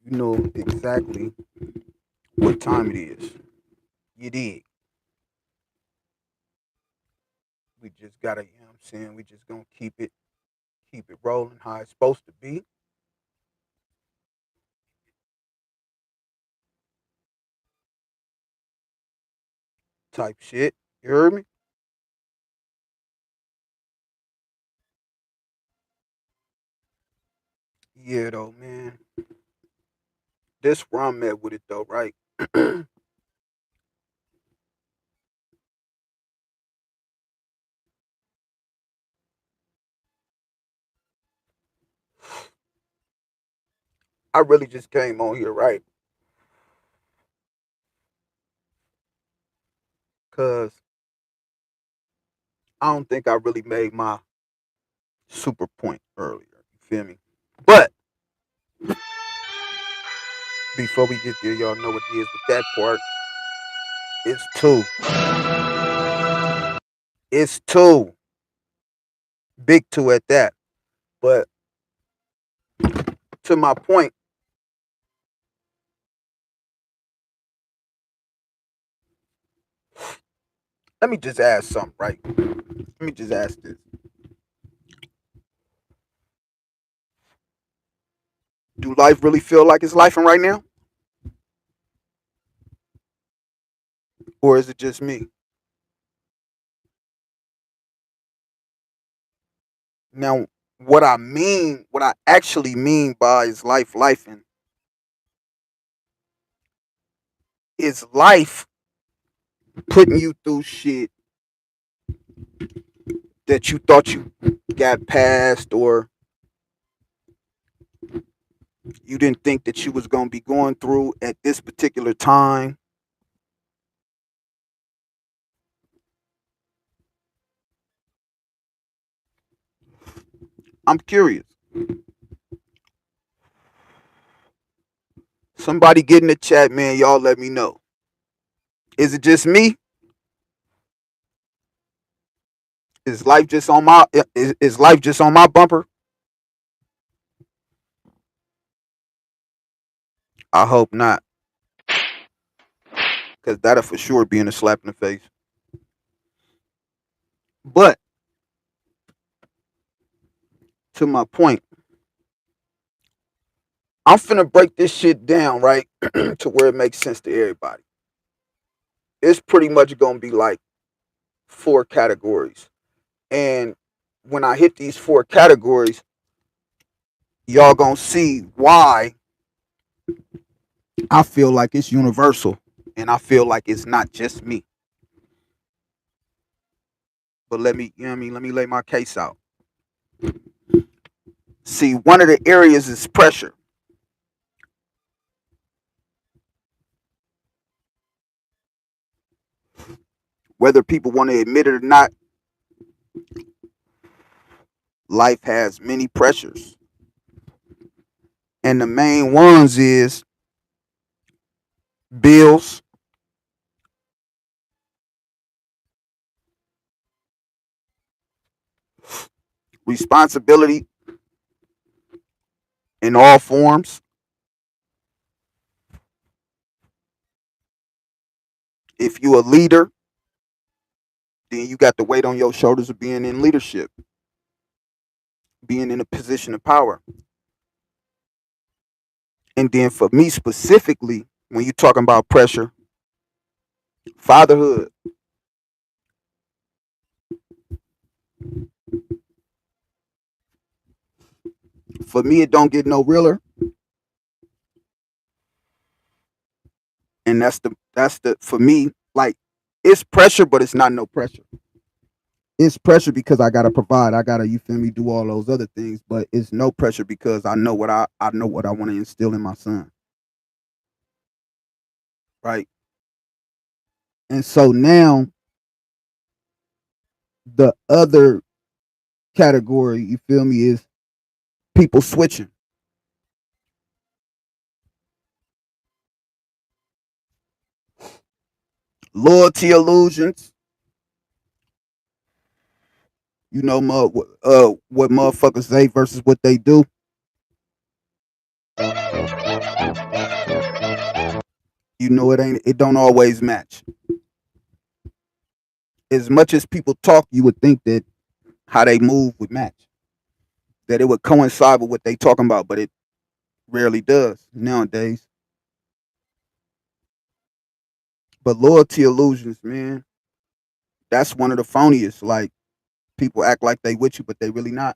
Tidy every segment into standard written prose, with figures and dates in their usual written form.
You know exactly what time it is. You dig. We just gotta, you know what I'm saying? We just gonna keep it rolling how it's supposed to be. Type shit. You heard me? Yeah though, man. This where I'm at with it though, right? I really just came on here, right? Cause I don't think I really made my super point earlier. You feel me? But before we get there, y'all know what it is with that part. It's two. It's two. Big two at that. But to my point, let me just ask something, right? Let me just ask this. Do life really feel like it's life right now? Or is it just me? Now, what I actually mean by is life, and is life putting you through shit that you thought you got past or you didn't think that you was gonna be going through at this particular time. I'm curious. Somebody get in the chat, man. Y'all let me know. Is it just me? Is life just on my is life just on my bumper? I hope not, because that'll for sure be in a slap in the face. But to my point, I'm finna break this shit down, right? To where it makes sense to everybody. It's pretty much gonna be like four categories. And when I hit these four categories, y'all gonna see why I feel like it's universal and I feel like it's not just me. But let me, you know what I mean? Let me lay my case out. See, one of the areas is pressure. Whether people want to admit it or not, life has many pressures. And the main ones is bills, responsibility in all forms. If you a leader, then you got the weight on your shoulders of being in leadership, being in a position of power. And then for me specifically, when you're talking about pressure, fatherhood. For me, it don't get no realer, and that's the for me like it's pressure, but it's not no pressure. It's pressure because I gotta provide, I gotta you feel me do all those other things, but it's no pressure because I know what I want to instill in my son, right? And so now the other category, you feel me, is people switching loyalty illusions. You know, what motherfuckers say versus what they do. You know it don't always match. As much as people talk, you would think that how they move would match, that it would coincide with what they talking about, but it rarely does nowadays. But loyalty illusions, man, that's one of the phoniest. Like, people act like they with you, but they really not.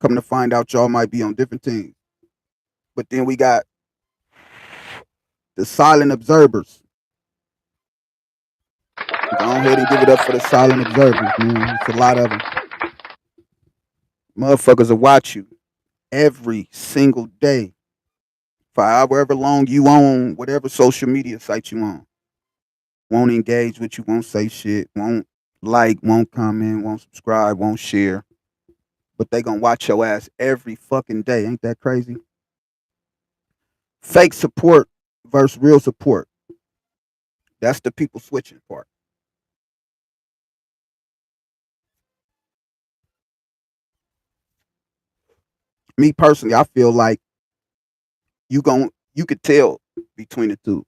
Come to find out, y'all might be on different teams. But then we got the silent observers. Go ahead and give it up for the silent observers, man. It's a lot of them. Motherfuckers will watch you every single day for however long you on whatever social media site you on. Won't engage with you, won't say shit, won't like, won't comment, won't subscribe, won't share. But they gonna watch your ass every fucking day. Ain't that crazy? Fake support versus real support. That's the people switching part. Me personally, I feel like you could tell between the two.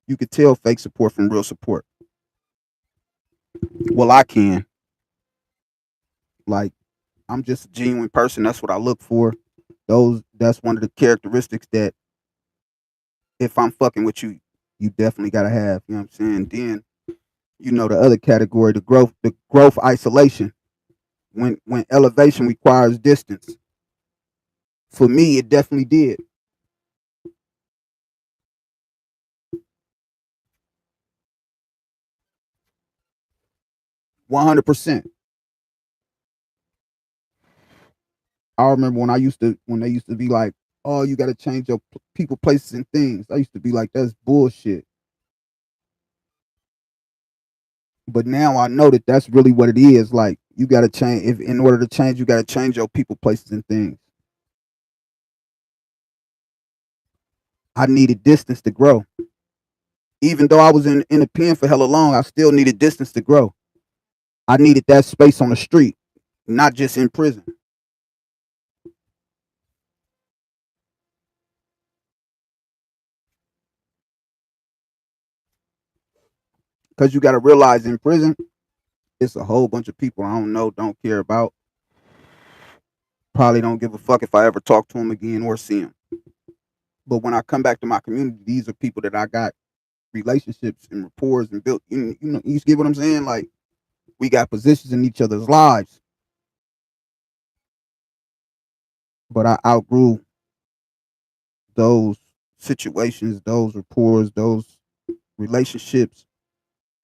You could tell fake support from real support. Well, I can. Like, I'm just a genuine person. That's what I look for. That's one of the characteristics that if I'm fucking with you, you definitely gotta have. You know what I'm saying? Then the other category, the growth isolation. When elevation requires distance. For me, it definitely did. 100%. I remember when they used to be like, "Oh, you got to change your people, places, and things." I used to be like, "That's bullshit." But now I know that that's really what it is. Like, you got to change. If in order to change, you got to change your people, places, and things. I needed distance to grow. Even though I was in the pen for hella long, I still needed distance to grow. I needed that space on the street, not just in prison. Because you got to realize in prison, it's a whole bunch of people I don't know, don't care about, probably don't give a fuck if I ever talk to them again or see them. But when I come back to my community, these are people that I got relationships and rapport and built. You get what I'm saying? Like, we got positions in each other's lives. But I outgrew those situations, those rapports, those relationships,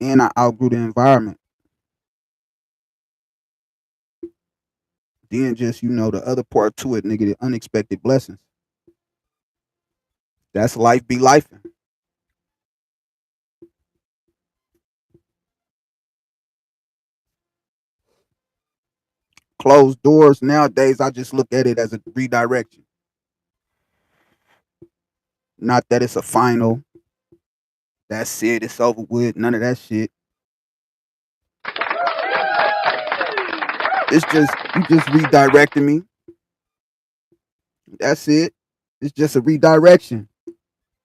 and I outgrew the environment. Then just the other part to it, nigga, the unexpected blessings. That's life be life. Closed doors nowadays, I just look at it as a redirection. Not that it's a final. That's it. It's over with. None of that shit. It's just you just redirecting me. That's it. It's just a redirection.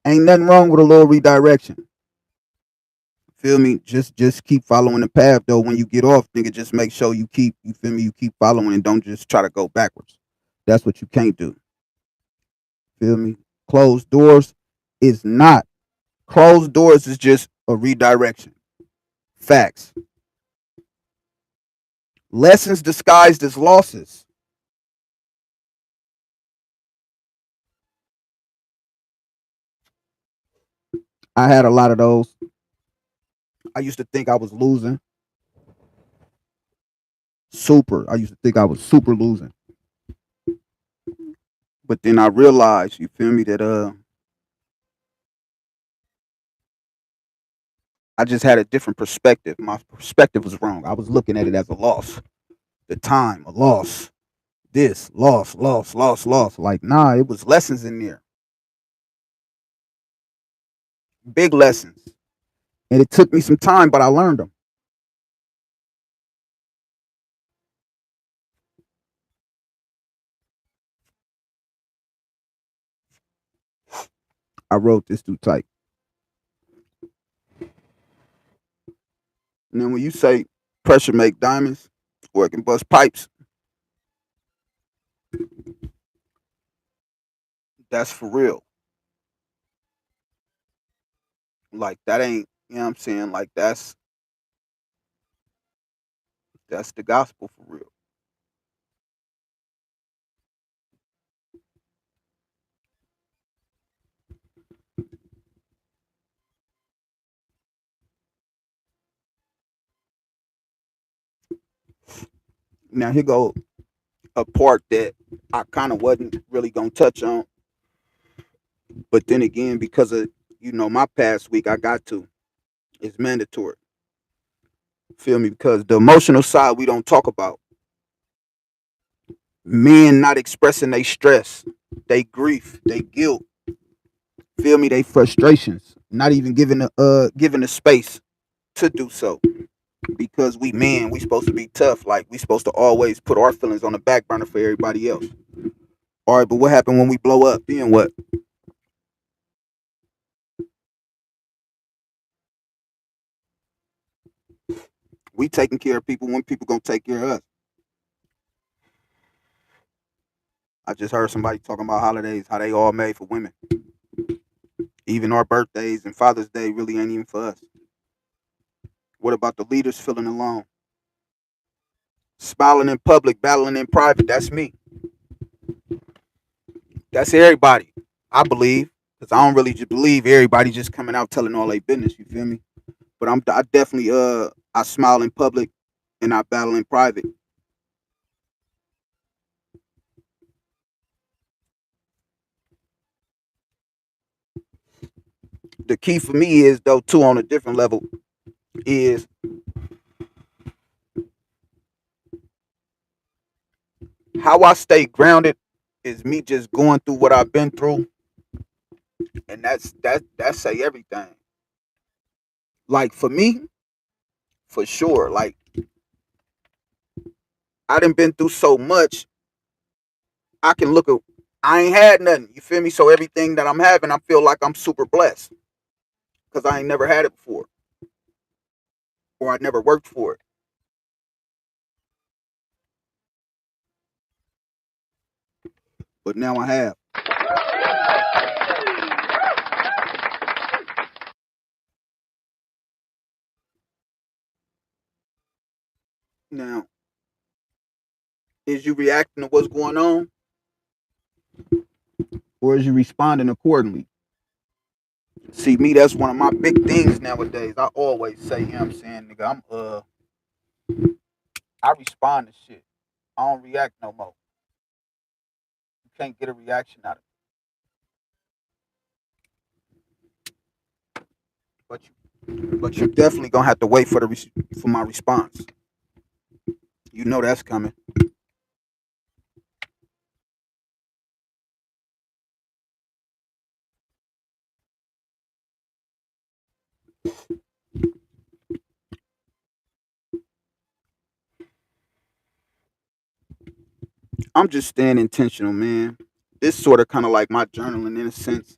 Ain't nothing wrong with a little redirection. Feel me? Just keep following the path though. When you get off, nigga, just make sure you feel me, you keep following and don't just try to go backwards. That's what you can't do. Feel me? Closed doors is not. Closed doors is just a redirection. Facts. Lessons disguised as losses. I had a lot of those. I used to think I was losing. Super. I used to think I was super losing. But then I realized, you feel me, that I just had a different perspective. My perspective was wrong. I was looking at it as a loss. The time, a loss. This, loss, loss, loss, loss. Like, nah, it was lessons in there. Big lessons. And it took me some time, but I learned them. I wrote this too tight. And then when you say pressure make diamonds or it can bust pipes, that's for real. Like that ain't, you know what I'm saying? Like that's the gospel for real. Now here go a part that I kind of wasn't really gonna touch on, but then again, because of my past week, I got to. It's mandatory. Feel me? Because the emotional side we don't talk about. Men not expressing their stress, they grief, they guilt. Feel me? They frustrations. Not even giving the space to do so. Because we men, we supposed to be tough. Like we supposed to always put our feelings on the back burner for everybody else. All right, but what happened when we blow up? Then what? We taking care of people when people gonna take care of us. I just heard somebody talking about holidays, how they all made for women. Even our birthdays and Father's Day really ain't even for us. What about the leaders feeling alone? Smiling in public, battling in private. That's me. That's everybody. I believe. Because I don't really just believe everybody just coming out telling all their business. You feel me? But I definitely I smile in public and I battle in private. The key for me is though too on a different level is how I stay grounded is me just going through what I've been through, and that say everything. Like for me, for sure. Like I done been through so much, I can look at. I ain't had nothing. You feel me? So everything that I'm having, I feel like I'm super blessed because I ain't never had it before, or I never worked for it. But now I have. Now, is you reacting to what's going on, or is you responding accordingly? See, me, that's one of my big things nowadays. I always say, you know what I'm saying, nigga, I respond to shit. I don't react no more. You can't get a reaction out of it. But you definitely gonna have to wait for for my response. You know that's coming. I'm just staying intentional, man. It's sort of kind of like my journaling in a sense.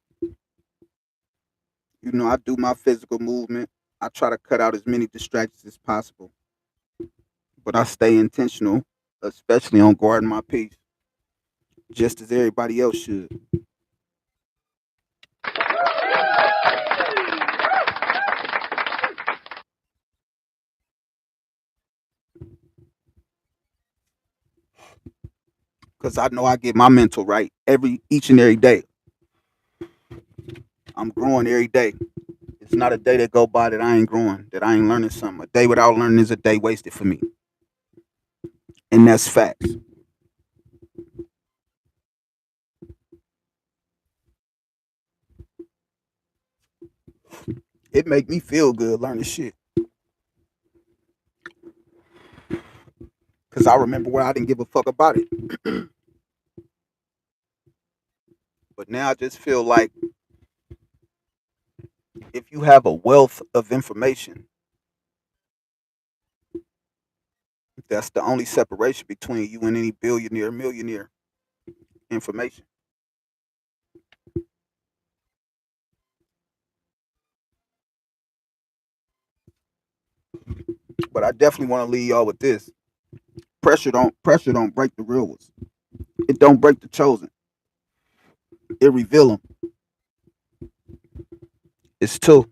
I do my physical movement. I try to cut out as many distractions as possible, but I stay intentional, especially on guarding my peace, just as everybody else should. Because I know I get my mental right each and every day. I'm growing every day. It's not a day that go by that I ain't growing, that I ain't learning something. A day without learning is a day wasted for me, and that's facts. It make me feel good learning shit. Cause I remember where I didn't give a fuck about it, but now I just feel like if you have a wealth of information, that's the only separation between you and any billionaire, millionaire. Information. But I definitely want to leave y'all with this. Pressure don't break the real ones. It don't break the chosen. It reveal them. It's two.